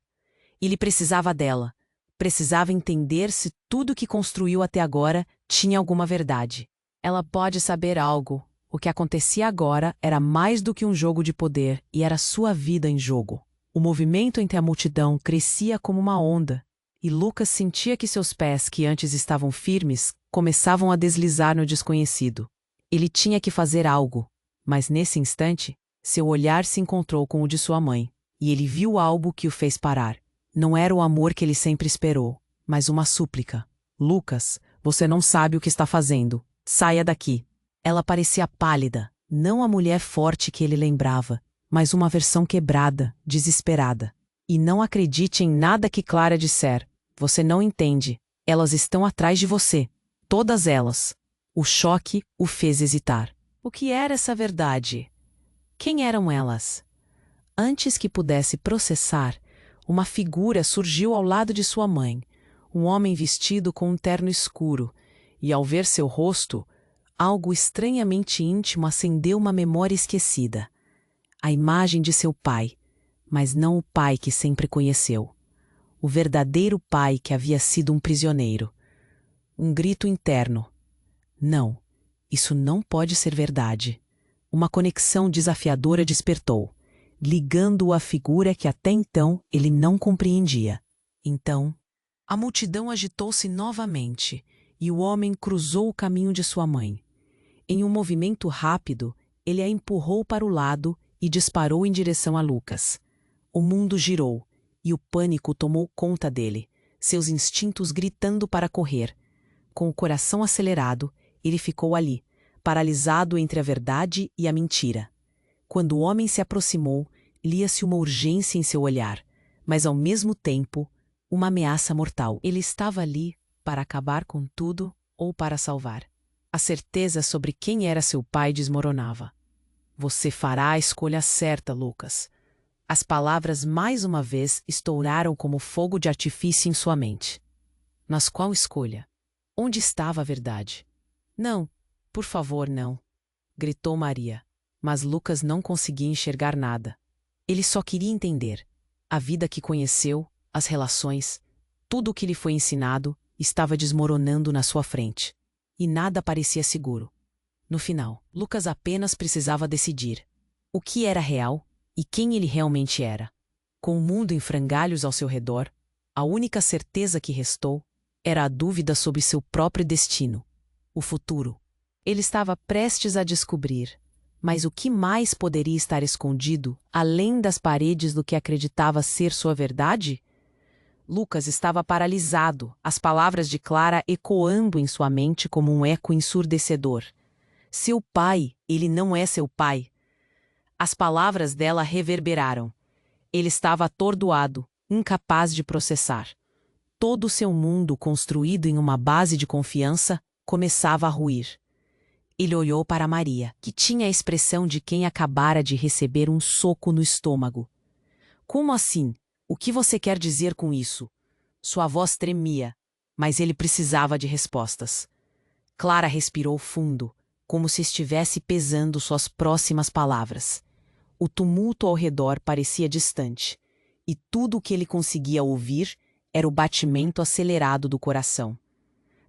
Ele precisava dela. Precisava entender se tudo que construiu até agora tinha alguma verdade. Ela pode saber algo. O que acontecia agora era mais do que um jogo de poder e era sua vida em jogo. O movimento entre a multidão crescia como uma onda, e Lucas sentia que seus pés, que antes estavam firmes, começavam a deslizar no desconhecido. Ele tinha que fazer algo, mas nesse instante, seu olhar se encontrou com o de sua mãe, e ele viu algo que o fez parar. Não era o amor que ele sempre esperou, mas uma súplica. "Lucas, você não sabe o que está fazendo. Saia daqui." Ela parecia pálida, não a mulher forte que ele lembrava, mas uma versão quebrada, desesperada. "E não acredite em nada que Clara disser. Você não entende. Elas estão atrás de você. Todas elas." O choque o fez hesitar. O que era essa verdade? Quem eram elas? Antes que pudesse processar, uma figura surgiu ao lado de sua mãe, um homem vestido com um terno escuro, e ao ver seu rosto, algo estranhamente íntimo acendeu uma memória esquecida. A imagem de seu pai, mas não o pai que sempre conheceu. O verdadeiro pai que havia sido um prisioneiro. Um grito interno. Não, isso não pode ser verdade. Uma conexão desafiadora despertou, ligando-o à figura que até então ele não compreendia. Então, a multidão agitou-se novamente e o homem cruzou o caminho de sua mãe. Em um movimento rápido, ele a empurrou para o lado e disparou em direção a Lucas. O mundo girou e o pânico tomou conta dele, seus instintos gritando para correr. Com o coração acelerado, ele ficou ali, paralisado entre a verdade e a mentira. Quando o homem se aproximou, lia-se uma urgência em seu olhar, mas ao mesmo tempo, uma ameaça mortal. Ele estava ali para acabar com tudo ou para salvar. A certeza sobre quem era seu pai desmoronava. "Você fará a escolha certa, Lucas." As palavras mais uma vez estouraram como fogo de artifício em sua mente. Mas qual escolha? Onde estava a verdade? "Não, por favor, não!" gritou Maria. Mas Lucas não conseguia enxergar nada. Ele só queria entender. A vida que conheceu, as relações, tudo o que lhe foi ensinado, estava desmoronando na sua frente. E nada parecia seguro. No final, Lucas apenas precisava decidir o que era real e quem ele realmente era. Com o mundo em frangalhos ao seu redor, a única certeza que restou era a dúvida sobre seu próprio destino, o futuro. Ele estava prestes a descobrir, mas o que mais poderia estar escondido, além das paredes do que acreditava ser sua verdade? Lucas estava paralisado, as palavras de Clara ecoando em sua mente como um eco ensurdecedor. Seu pai, ele não é seu pai. As palavras dela reverberaram. Ele estava atordoado, incapaz de processar. Todo o seu mundo, construído em uma base de confiança, começava a ruir. Ele olhou para Maria, que tinha a expressão de quem acabara de receber um soco no estômago. "Como assim? O que você quer dizer com isso?" Sua voz tremia, mas ele precisava de respostas. Clara respirou fundo, como se estivesse pesando suas próximas palavras. O tumulto ao redor parecia distante, e tudo o que ele conseguia ouvir era o batimento acelerado do coração.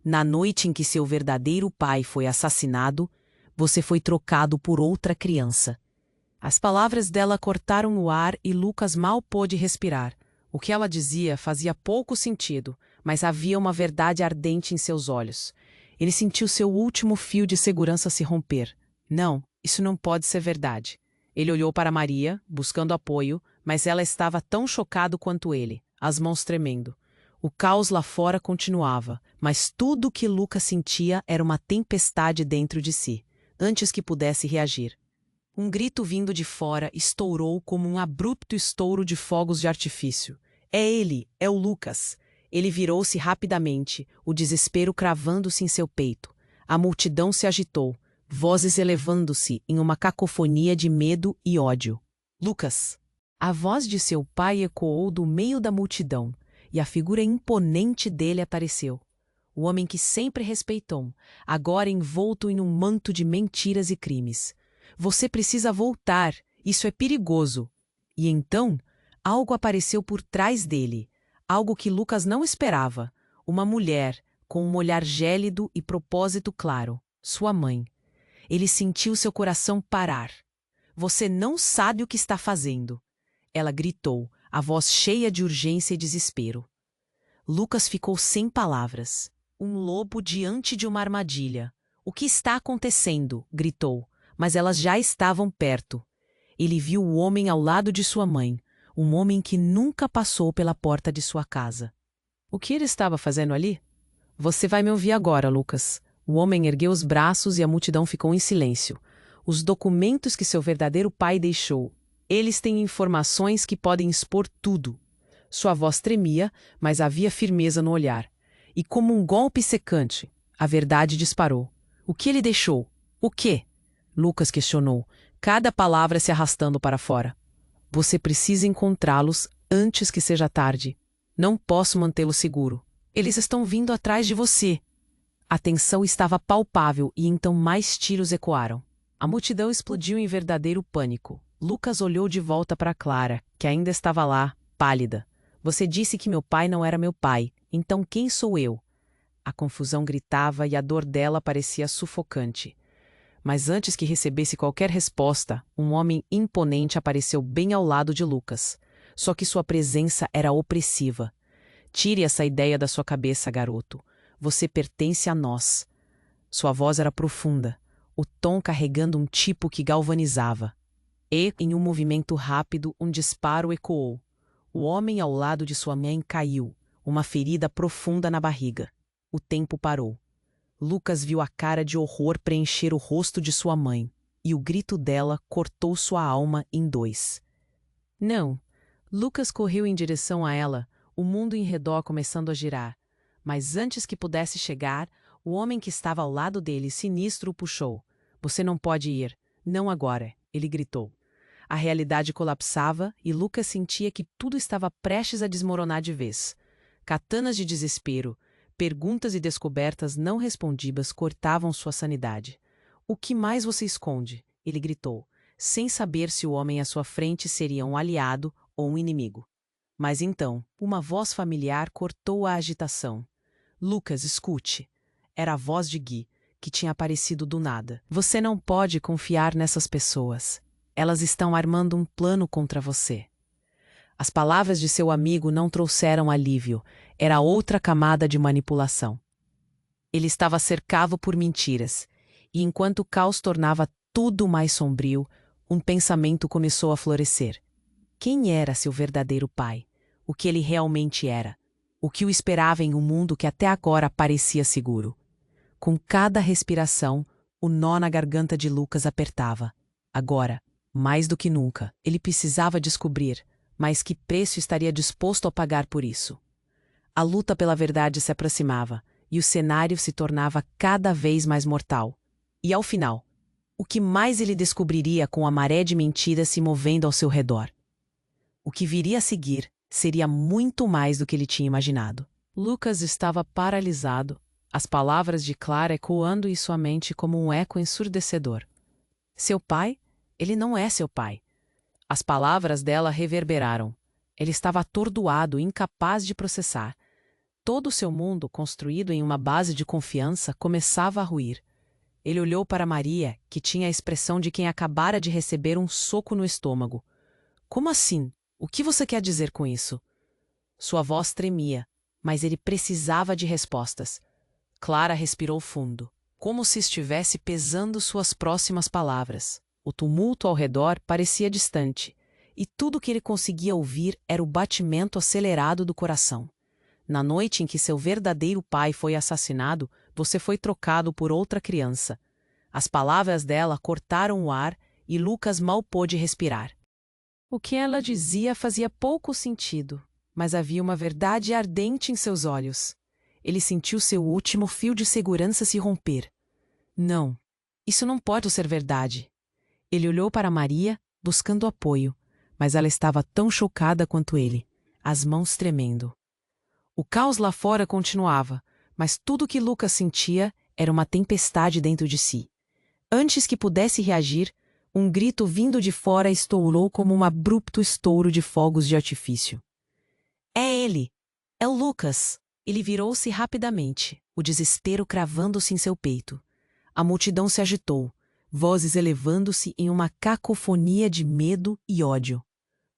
"Na noite em que seu verdadeiro pai foi assassinado, você foi trocado por outra criança." As palavras dela cortaram o ar e Lucas mal pôde respirar. O que ela dizia fazia pouco sentido, mas havia uma verdade ardente em seus olhos. Ele sentiu seu último fio de segurança se romper. Não, isso não pode ser verdade. Ele olhou para Maria, buscando apoio, mas ela estava tão chocada quanto ele, as mãos tremendo. O caos lá fora continuava, mas tudo o que Lucas sentia era uma tempestade dentro de si, antes que pudesse reagir. Um grito vindo de fora estourou como um abrupto estouro de fogos de artifício. "É ele, é o Lucas!" Ele virou-se rapidamente, o desespero cravando-se em seu peito. A multidão se agitou, vozes elevando-se em uma cacofonia de medo e ódio. Lucas! A voz de seu pai ecoou do meio da multidão, e a figura imponente dele apareceu. O homem que sempre respeitou, agora envolto em um manto de mentiras e crimes. Você precisa voltar, isso é perigoso. E então, algo apareceu por trás dele, algo que Lucas não esperava. Uma mulher, com um olhar gélido e propósito claro. Sua mãe. Ele sentiu seu coração parar. Você não sabe o que está fazendo. Ela gritou, a voz cheia de urgência e desespero. Lucas ficou sem palavras. Um lobo diante de uma armadilha. O que está acontecendo? Gritou, mas elas já estavam perto. Ele viu o homem ao lado de sua mãe, um homem que nunca passou pela porta de sua casa. O que ele estava fazendo ali? Você vai me ouvir agora, Lucas. O homem ergueu os braços e a multidão ficou em silêncio. Os documentos que seu verdadeiro pai deixou. Eles têm informações que podem expor tudo. Sua voz tremia, mas havia firmeza no olhar. E como um golpe secante, a verdade disparou. O que ele deixou? O quê? Lucas questionou, cada palavra se arrastando para fora. Você precisa encontrá-los antes que seja tarde. Não posso mantê-lo seguro. Eles estão vindo atrás de você. A tensão estava palpável e então mais tiros ecoaram. A multidão explodiu em verdadeiro pânico. Lucas olhou de volta para Clara, que ainda estava lá, pálida. Você disse que meu pai não era meu pai, então quem sou eu? A confusão gritava e a dor dela parecia sufocante. Mas antes que recebesse qualquer resposta, um homem imponente apareceu bem ao lado de Lucas. Só que sua presença era opressiva. Tire essa ideia da sua cabeça, garoto. Você pertence a nós. Sua voz era profunda, o tom carregando um tipo que galvanizava. E, em um movimento rápido, um disparo ecoou. O homem ao lado de sua mãe caiu, uma ferida profunda na barriga. O tempo parou. Lucas viu a cara de horror preencher o rosto de sua mãe, e o grito dela cortou sua alma em dois. Não! Lucas correu em direção a ela, o mundo em redor começando a girar. Mas antes que pudesse chegar, o homem que estava ao lado dele, sinistro, o puxou. Você não pode ir. Não agora, ele gritou. A realidade colapsava e Lucas sentia que tudo estava prestes a desmoronar de vez. Katanas de desespero, perguntas e descobertas não respondidas cortavam sua sanidade. O que mais você esconde? Ele gritou, sem saber se o homem à sua frente seria um aliado ou um inimigo. Mas então, uma voz familiar cortou a agitação. Lucas, escute. Era a voz de Gui, que tinha aparecido do nada. Você não pode confiar nessas pessoas. Elas estão armando um plano contra você. As palavras de seu amigo não trouxeram alívio. Era outra camada de manipulação. Ele estava cercado por mentiras, e enquanto o caos tornava tudo mais sombrio, um pensamento começou a florescer. Quem era seu verdadeiro pai? O que ele realmente era? O que o esperava em um mundo que até agora parecia seguro? Com cada respiração, o nó na garganta de Lucas apertava. Agora, mais do que nunca, ele precisava descobrir, mas que preço estaria disposto a pagar por isso. A luta pela verdade se aproximava, e o cenário se tornava cada vez mais mortal. E ao final, o que mais ele descobriria com a maré de mentiras se movendo ao seu redor? O que viria a seguir seria muito mais do que ele tinha imaginado. Lucas estava paralisado, as palavras de Clara ecoando em sua mente como um eco ensurdecedor. Seu pai? Ele não é seu pai. As palavras dela reverberaram. Ele estava atordoado, incapaz de processar. Todo o seu mundo, construído em uma base de confiança, começava a ruir. Ele olhou para Maria, que tinha a expressão de quem acabara de receber um soco no estômago. Como assim? O que você quer dizer com isso? Sua voz tremia, mas ele precisava de respostas. Clara respirou fundo, como se estivesse pesando suas próximas palavras. O tumulto ao redor parecia distante, e tudo que ele conseguia ouvir era o batimento acelerado do coração. Na noite em que seu verdadeiro pai foi assassinado, você foi trocado por outra criança. As palavras dela cortaram o ar e Lucas mal pôde respirar. O que ela dizia fazia pouco sentido, mas havia uma verdade ardente em seus olhos. Ele sentiu seu último fio de segurança se romper. Não, Isso não pode ser verdade. Ele olhou para Maria, buscando apoio, mas ela estava tão chocada quanto ele, as mãos tremendo. O caos lá fora continuava, mas tudo que Lucas sentia era uma tempestade dentro de si. Antes que pudesse reagir, um grito vindo de fora estourou como um abrupto estouro de fogos de artifício. É ele! É o Lucas! Ele virou-se rapidamente, o desespero cravando-se em seu peito. A multidão se agitou, vozes elevando-se em uma cacofonia de medo e ódio.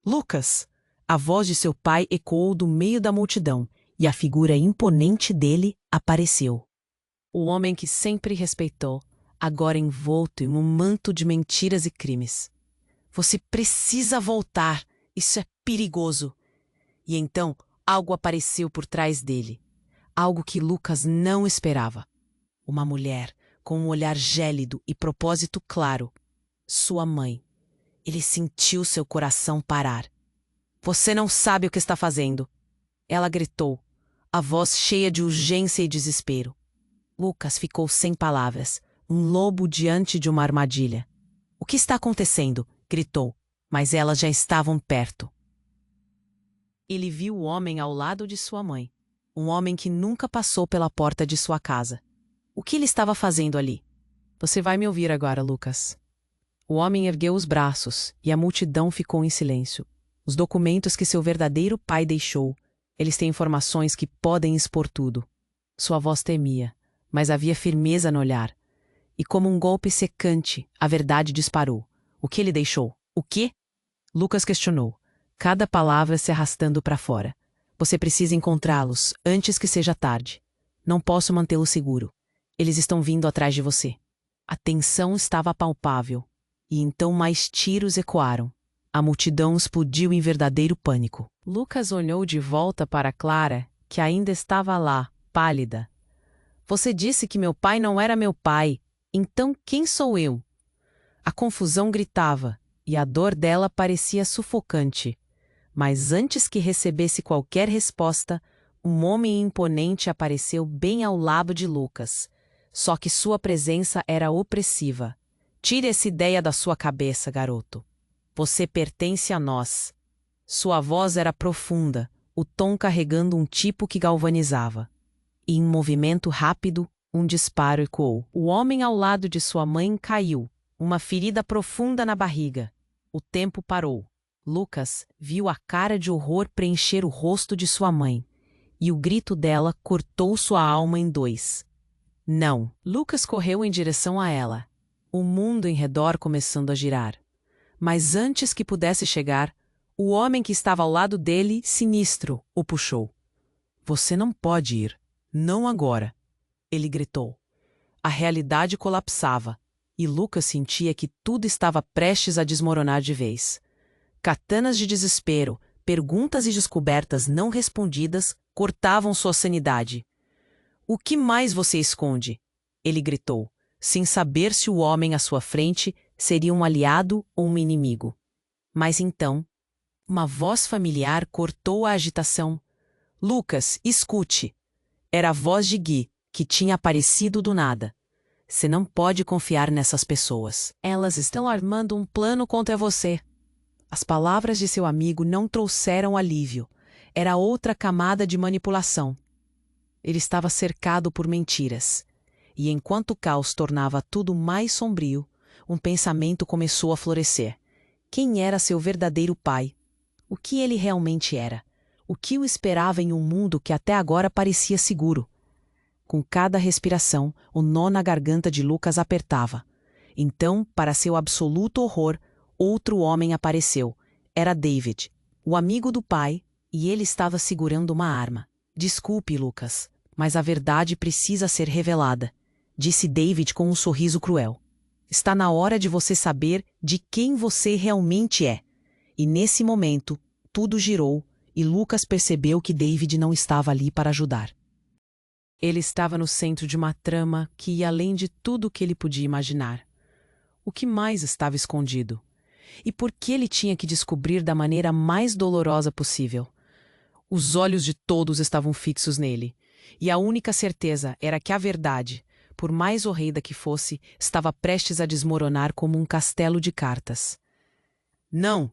Lucas! A voz de seu pai ecoou do meio da multidão, e a figura imponente dele apareceu. O homem que sempre respeitou, agora envolto em um manto de mentiras e crimes. Você precisa voltar, isso é perigoso. E então, algo apareceu por trás dele. Algo que Lucas não esperava. Uma mulher, com um olhar gélido e propósito claro. Sua mãe. Ele sentiu seu coração parar. Você não sabe o que está fazendo. Ela gritou, a voz cheia de urgência e desespero. Lucas ficou sem palavras, um lobo diante de uma armadilha. O que está acontecendo? Gritou, mas elas já estavam perto. Ele viu o homem ao lado de sua mãe, um homem que nunca passou pela porta de sua casa. O que ele estava fazendo ali? Você vai me ouvir agora, Lucas. O homem ergueu os braços e a multidão ficou em silêncio. Os documentos que seu verdadeiro pai deixou, eles têm informações que podem expor tudo. Sua voz temia, mas havia firmeza no olhar. E como um golpe secante, a verdade disparou. O que ele deixou? O quê? Lucas questionou, cada palavra se arrastando para fora. Você precisa encontrá-los antes que seja tarde. Não posso mantê-lo seguro. Eles estão vindo atrás de você. A tensão estava palpável. E então mais tiros ecoaram. A multidão explodiu em verdadeiro pânico. Lucas olhou de volta para Clara, que ainda estava lá, pálida. Você disse que meu pai não era meu pai. Então quem sou eu? A confusão gritava, e a dor dela parecia sufocante. Mas antes que recebesse qualquer resposta, um homem imponente apareceu bem ao lado de Lucas. Só que sua presença era opressiva. Tire essa ideia da sua cabeça, garoto. Você pertence a nós. Sua voz era profunda, o tom carregando um tipo que galvanizava. E em um movimento rápido, um disparo ecoou. O homem ao lado de sua mãe caiu, uma ferida profunda na barriga. O tempo parou. Lucas viu a cara de horror preencher o rosto de sua mãe, e o grito dela cortou sua alma em dois. Não! Lucas correu em direção a ela, o mundo em redor começando a girar. Mas antes que pudesse chegar, o homem que estava ao lado dele, sinistro, o puxou. Você não pode ir. Não agora. Ele gritou. A realidade colapsava, e Lucas sentia que tudo estava prestes a desmoronar de vez. Katanas de desespero, perguntas e descobertas não respondidas cortavam sua sanidade. O que mais você esconde? Ele gritou, sem saber se o homem à sua frente seria um aliado ou um inimigo. Mas então, uma voz familiar cortou a agitação. Lucas, escute. Era a voz de Gui, que tinha aparecido do nada. Você não pode confiar nessas pessoas. Elas estão armando um plano contra você. As palavras de seu amigo não trouxeram alívio. Era outra camada de manipulação. Ele estava cercado por mentiras. E enquanto o caos tornava tudo mais sombrio, um pensamento começou a florescer. Quem era seu verdadeiro pai? O que ele realmente era? O que o esperava em um mundo que até agora parecia seguro? Com cada respiração, o nó na garganta de Lucas apertava. Então, para seu absoluto horror, outro homem apareceu. Era David, o amigo do pai, e ele estava segurando uma arma. Desculpe, Lucas, mas a verdade precisa ser revelada, disse David com um sorriso cruel. Está na hora de você saber de quem você realmente é. E nesse momento, tudo girou e Lucas percebeu que David não estava ali para ajudar. Ele estava no centro de uma trama que ia além de tudo o que ele podia imaginar. O que mais estava escondido? E por que ele tinha que descobrir da maneira mais dolorosa possível? Os olhos de todos estavam fixos nele, e a única certeza era que a verdade, por mais horrenda que fosse, estava prestes a desmoronar como um castelo de cartas. Não!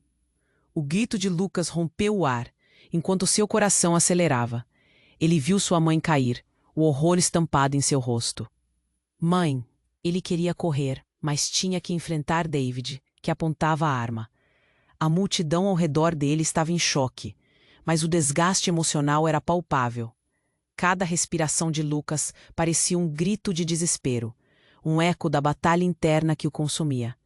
O grito de Lucas rompeu o ar, enquanto seu coração acelerava. Ele viu sua mãe cair, o horror estampado em seu rosto. Mãe! Ele queria correr, mas tinha que enfrentar David, que apontava a arma. A multidão ao redor dele estava em choque, mas o desgaste emocional era palpável. Cada respiração de Lucas parecia um grito de desespero, um eco da batalha interna que o consumia.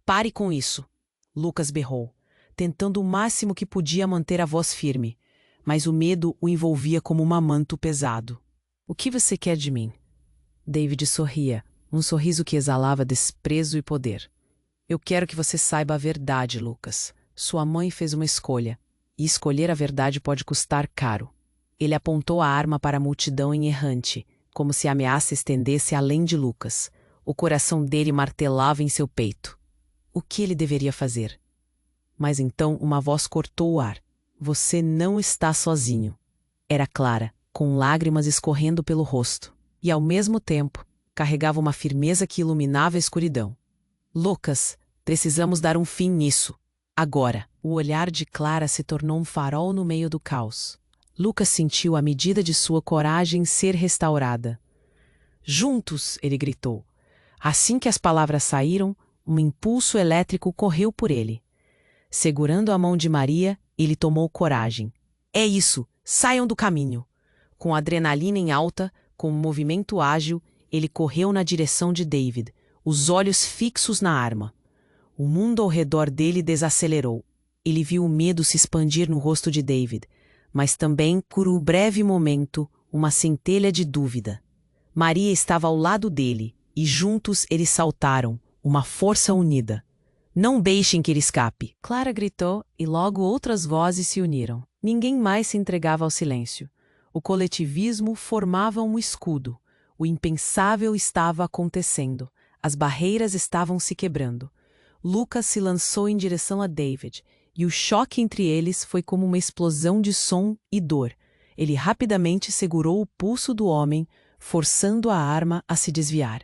Pare com isso! Lucas berrou, tentando o máximo que podia manter a voz firme, mas o medo o envolvia como um manto pesado. O que você quer de mim? David sorria, um sorriso que exalava desprezo e poder. Eu quero que você saiba a verdade, Lucas. Sua mãe fez uma escolha, e escolher a verdade pode custar caro. Ele apontou a arma para a multidão em errante, como se a ameaça estendesse além de Lucas. O coração dele martelava em seu peito. O que ele deveria fazer? Mas então uma voz cortou o ar. Você não está sozinho. Era Clara, com lágrimas escorrendo pelo rosto, e ao mesmo tempo carregava uma firmeza que iluminava a escuridão. Lucas, precisamos dar um fim nisso. Agora. O olhar de Clara se tornou um farol no meio do caos. Lucas sentiu a medida de sua coragem ser restaurada. Juntos, ele gritou. Assim que as palavras saíram, um impulso elétrico correu por ele. Segurando a mão de Maria, ele tomou coragem. É isso, saiam do caminho. Com a adrenalina em alta, com um movimento ágil, ele correu na direção de David, os olhos fixos na arma. O mundo ao redor dele desacelerou. Ele viu o medo se expandir no rosto de David, mas também, por um breve momento, uma centelha de dúvida. Maria estava ao lado dele, e juntos eles saltaram, uma força unida. Não deixem que ele escape! Clara gritou, e logo outras vozes se uniram. Ninguém mais se entregava ao silêncio. O coletivismo formava um escudo. O impensável estava acontecendo. As barreiras estavam se quebrando. Lucas se lançou em direção a David, e o choque entre eles foi como uma explosão de som e dor. Ele rapidamente segurou o pulso do homem, forçando a arma a se desviar.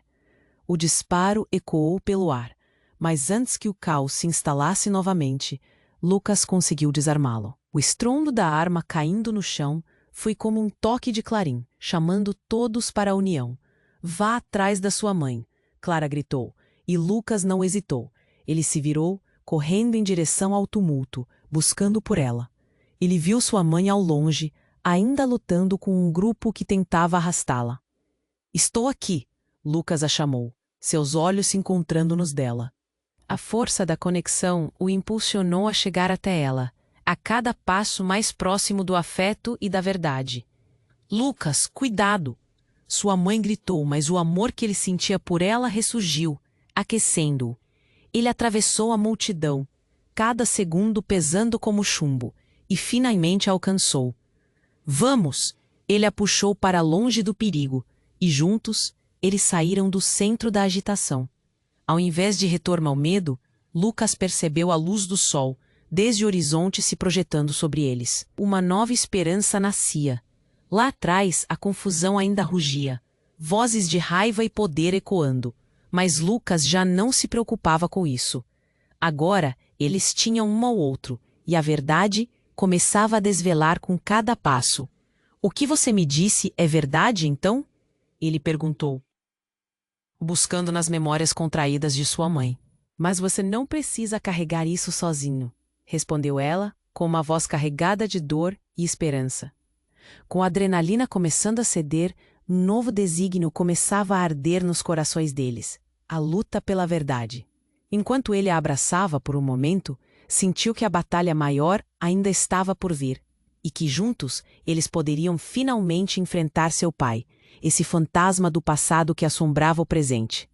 O disparo ecoou pelo ar, mas antes que o caos se instalasse novamente, Lucas conseguiu desarmá-lo. O estrondo da arma caindo no chão foi como um toque de clarim, chamando todos para a união. Vá atrás da sua mãe, Clara gritou, e Lucas não hesitou. Ele se virou, correndo em direção ao tumulto, buscando por ela. Ele viu sua mãe ao longe, ainda lutando com um grupo que tentava arrastá-la. Estou aqui, Lucas a chamou, seus olhos se encontrando nos dela. A força da conexão o impulsionou a chegar até ela, a cada passo mais próximo do afeto e da verdade. Lucas, cuidado! Sua mãe gritou, mas o amor que ele sentia por ela ressurgiu, aquecendo-o. Ele atravessou a multidão, cada segundo pesando como chumbo, e finalmente a alcançou. Vamos! Ele a puxou para longe do perigo, e juntos, eles saíram do centro da agitação. Ao invés de retorno ao medo, Lucas percebeu a luz do sol, desde o horizonte se projetando sobre eles. Uma nova esperança nascia. Lá atrás, a confusão ainda rugia, vozes de raiva e poder ecoando. Mas Lucas já não se preocupava com isso. Agora, eles tinham um ao outro, e a verdade começava a desvelar com cada passo. O que você me disse é verdade, então? Ele perguntou, buscando nas memórias contraídas de sua mãe. Mas você não precisa carregar isso sozinho, respondeu ela, com uma voz carregada de dor e esperança. Com a adrenalina começando a ceder, um novo desígnio começava a arder nos corações deles, a luta pela verdade. Enquanto ele a abraçava por um momento, sentiu que a batalha maior ainda estava por vir, e que juntos eles poderiam finalmente enfrentar seu pai, esse fantasma do passado que assombrava o presente.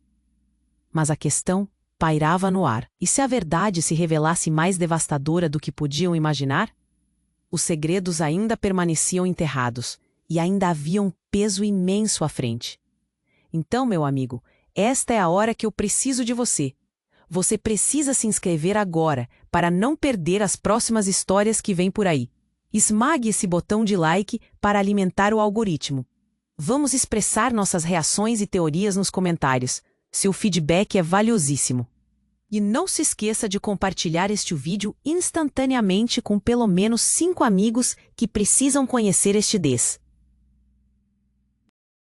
Mas a questão pairava no ar. E se a verdade se revelasse mais devastadora do que podiam imaginar? Os segredos ainda permaneciam enterrados, e ainda havia um peso imenso à frente. Então, meu amigo, esta é a hora que eu preciso de você. Você precisa se inscrever agora para não perder as próximas histórias que vêm por aí. Esmague esse botão de like para alimentar o algoritmo. Vamos expressar nossas reações e teorias nos comentários. Seu feedback é valiosíssimo. E não se esqueça de compartilhar este vídeo instantaneamente com pelo menos 5 amigos que precisam conhecer este Des.